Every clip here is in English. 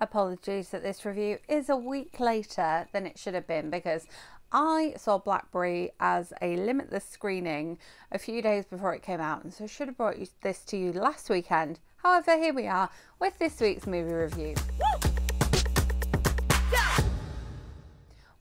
Apologies that this review is a week later than it should have been because I saw Blackberry as a limitless screening a few days before it came out, and so I should have brought this to you last weekend. However, here we are with this week's movie review.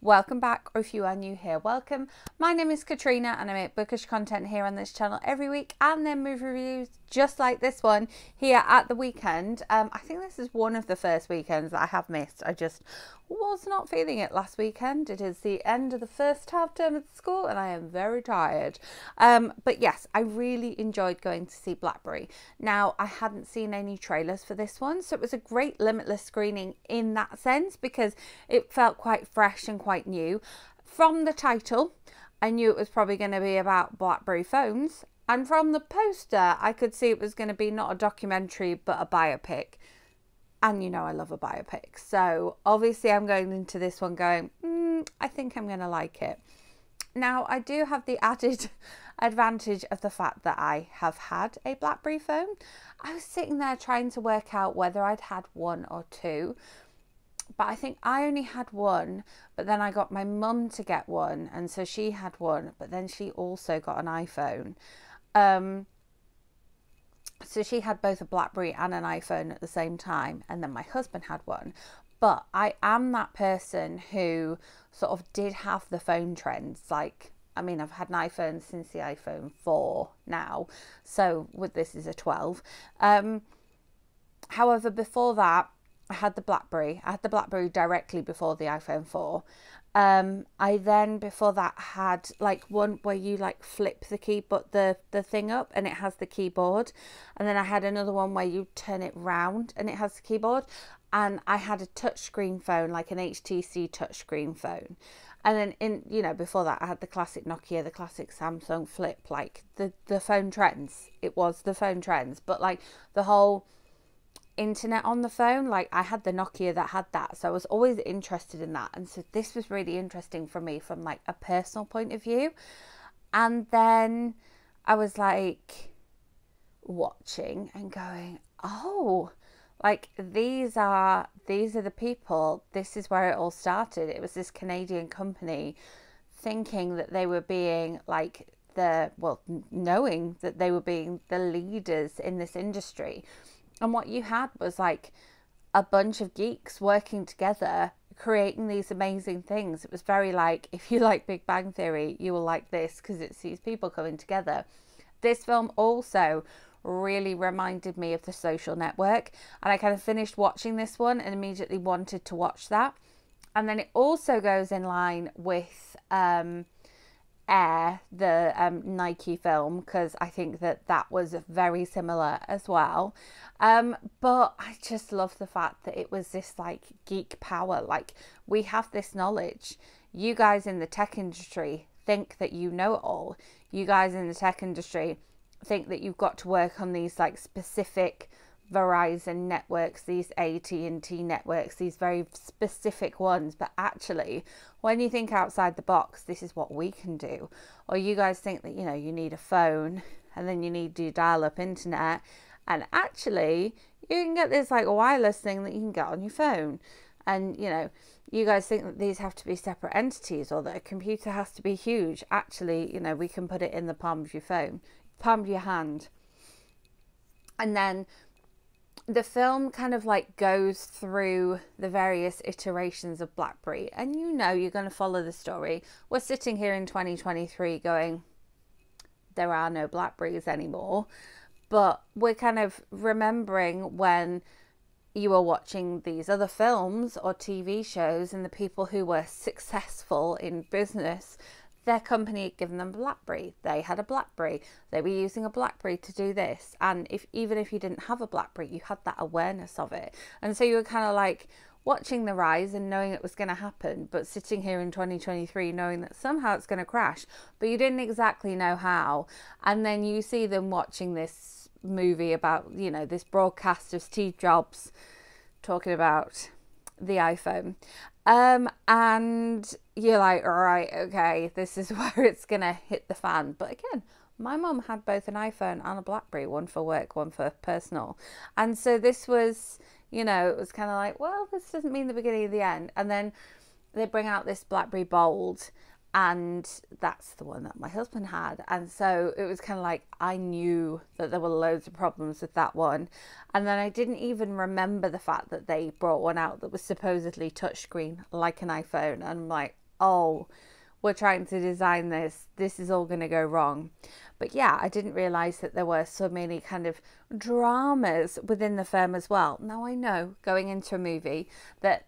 Welcome back, or if you are new here, welcome. My name is Katrina and I make bookish content here on this channel every week, and then movie reviews just like this one here at the weekend. I think this is one of the first weekends that I have missed. I just was not feeling it last weekend. It is the end of the first half term at school and I am very tired. But yes, I really enjoyed going to see Blackberry. Now, I hadn't seen any trailers for this one, so it was a great limitless screening in that sense because it felt quite fresh and quite new. From the title, I knew it was probably going to be about Blackberry phones, and from the poster I could see it was going to be not a documentary but a biopic. And you know I love a biopic, so obviously I'm going into this one going, I think I'm going to like it. Now, I do have the added advantage of the fact that I have had a Blackberry phone. I was sitting there trying to work out whether I'd had one or two, but I think I only had one, but then I got my mum to get one, and so she had one, but then she also got an iPhone. So she had both a Blackberry and an iPhone at the same time, and then my husband had one. But I am that person who sort of did have the phone trends. Like, I mean, I've had an iPhone since the iPhone 4 now, so with this is a 12. However, before that, I had the Blackberry. I had the Blackberry directly before the iPhone 4. I then before that had like one where you like flip the keyboard, the thing up, and it has the keyboard, and then I had another one where you turn it round and it has the keyboard, and I had a touchscreen phone, like an HTC touchscreen phone. And then before that I had the classic Nokia, the classic Samsung flip, like the phone trends. It was the phone trends, but like the whole internet on the phone, like I had the Nokia that had that, so I was always interested in that, and so this was really interesting for me from like a personal point of view. And then I was like watching and going, oh, like these are the people, this is where it all started. It was this Canadian company thinking that they were being like knowing that they were being the leaders in this industry. And what you had was like a bunch of geeks working together, creating these amazing things. It was very like, if you like Big Bang Theory, you will like this because it's these people coming together. This film also really reminded me of The Social Network. And I kind of finished watching this one and immediately wanted to watch that. And then it also goes in line with Air, the Nike film, because I think that was very similar as well. But I just love the fact that it was this like geek power. Like, we have this knowledge. You guys in the tech industry think that you know it all. You guys in the tech industry think that you've got to work on these like specific Verizon networks, these AT&T networks, these very specific ones, but actually when you think outside the box, this is what we can do. Or you guys think that you need a phone and then you need to dial-up internet, and actually you can get this like wireless thing that you can get on your phone. And you guys think that these have to be separate entities, or that a computer has to be huge. Actually, we can put it in the palm of your phone, palm of your hand. And then the film kind of like goes through the various iterations of Blackberry, and you're going to follow the story. We're sitting here in 2023 going, there are no Blackberries anymore, but we're kind of remembering when you were watching these other films or TV shows, and the people who were successful in business, their company had given them a Blackberry. They had a Blackberry. They were using a Blackberry to do this. And even if you didn't have a Blackberry, you had that awareness of it. And so you were kind of like watching the rise and knowing it was going to happen, but sitting here in 2023 knowing that somehow it's going to crash, but you didn't exactly know how. And then you see them watching this movie about, this broadcast of Steve Jobs talking about the iPhone. And you're like, all right, okay, this is where it's gonna hit the fan. But again, my mum had both an iPhone and a Blackberry, one for work, one for personal. And so this was, you know, it was kind of like, well, this doesn't mean the beginning of the end. And then they bring out this Blackberry Bold, and that's the one that my husband had. And so it was kind of like, I knew that there were loads of problems with that one. And then I didn't even remember the fact that they brought one out that was supposedly touchscreen like an iPhone. And I'm like, oh, we're trying to design this is all going to go wrong. But yeah, I didn't realize that there were so many kind of dramas within the firm as well. Now I know going into a movie that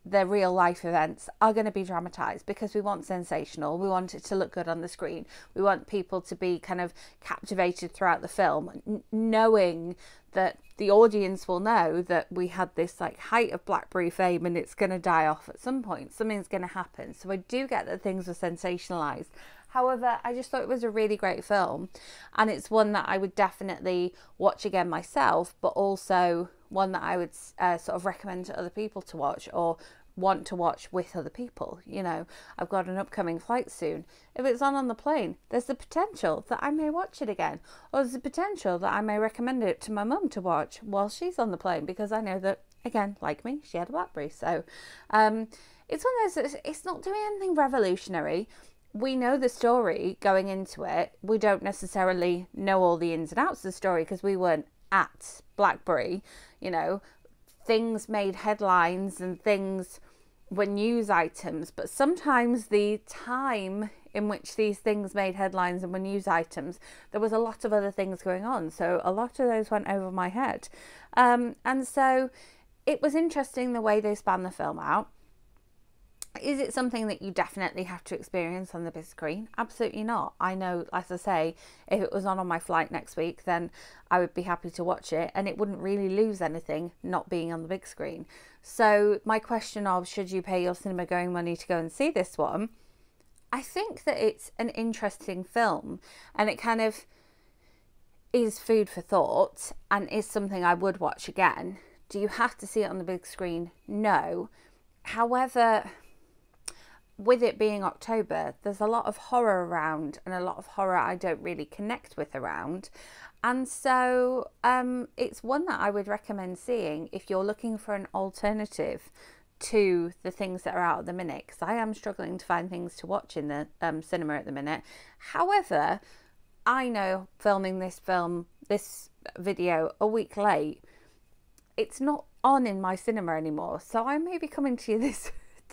their real life events are going to be dramatized, because we want sensational, we want it to look good on the screen, we want people to be kind of captivated throughout the film, knowing that the audience will know that we had this like height of Blackberry fame and it's going to die off at some point, something's going to happen. So I do get that things were sensationalized. However, I just thought it was a really great film, and it's one that I would definitely watch again myself, but also one that I would sort of recommend to other people to watch, or want to watch with other people. You know, I've got an upcoming flight soon. If it's on the plane, there's the potential that I may watch it again, or there's the potential that I may recommend it to my mum to watch while she's on the plane, because I know that, again, like me, she had a Blackberry. So it's one of those, it's not doing anything revolutionary. We know the story going into it. We don't necessarily know all the ins and outs of the story because we weren't at Blackberry. You know, things made headlines and things were news items, but sometimes the time in which these things made headlines and were news items, there was a lot of other things going on. So a lot of those went over my head. And so it was interesting the way they spanned the film out. Is it something that you definitely have to experience on the big screen? Absolutely not. I know, as I say, if it was on my flight next week, then I would be happy to watch it, and it wouldn't really lose anything not being on the big screen. So my question of, should you pay your cinema going money to go and see this one? I think that it's an interesting film, and it kind of is food for thought, and is something I would watch again. Do you have to see it on the big screen? No. However, with it being October, there's a lot of horror around, and a lot of horror I don't really connect with around. And so it's one that I would recommend seeing if you're looking for an alternative to the things that are out at the minute, because I am struggling to find things to watch in the cinema at the minute. However, I know filming this video a week late, it's not on in my cinema anymore. So I may be coming to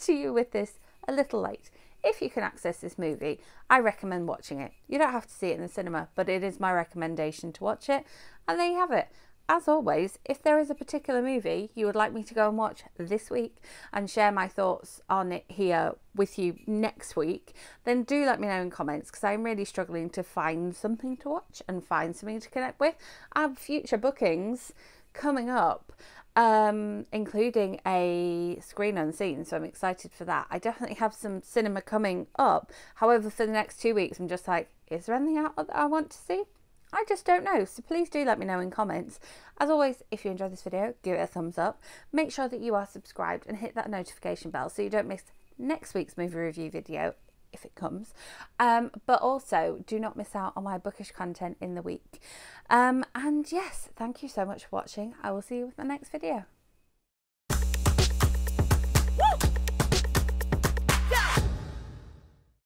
you with this a little late. If you can access this movie, I recommend watching it. You don't have to see it in the cinema, but it is my recommendation to watch it. And there you have it. As always, if there is a particular movie you would like me to go and watch this week and share my thoughts on it here with you next week, then do let me know in comments, because I'm really struggling to find something to watch and find something to connect with. I have future bookings coming up, including a screen unseen, so I'm excited for that. I definitely have some cinema coming up. However, for the next 2 weeks, I'm just like, is there anything out that I want to see? I just don't know. So please do let me know in comments. As always, if you enjoyed this video, give it a thumbs up. Make sure that you are subscribed and hit that notification bell so you don't miss next week's movie review video if it comes. But also do not miss out on my bookish content in the week. And yes, thank you so much for watching. I will see you with my next video.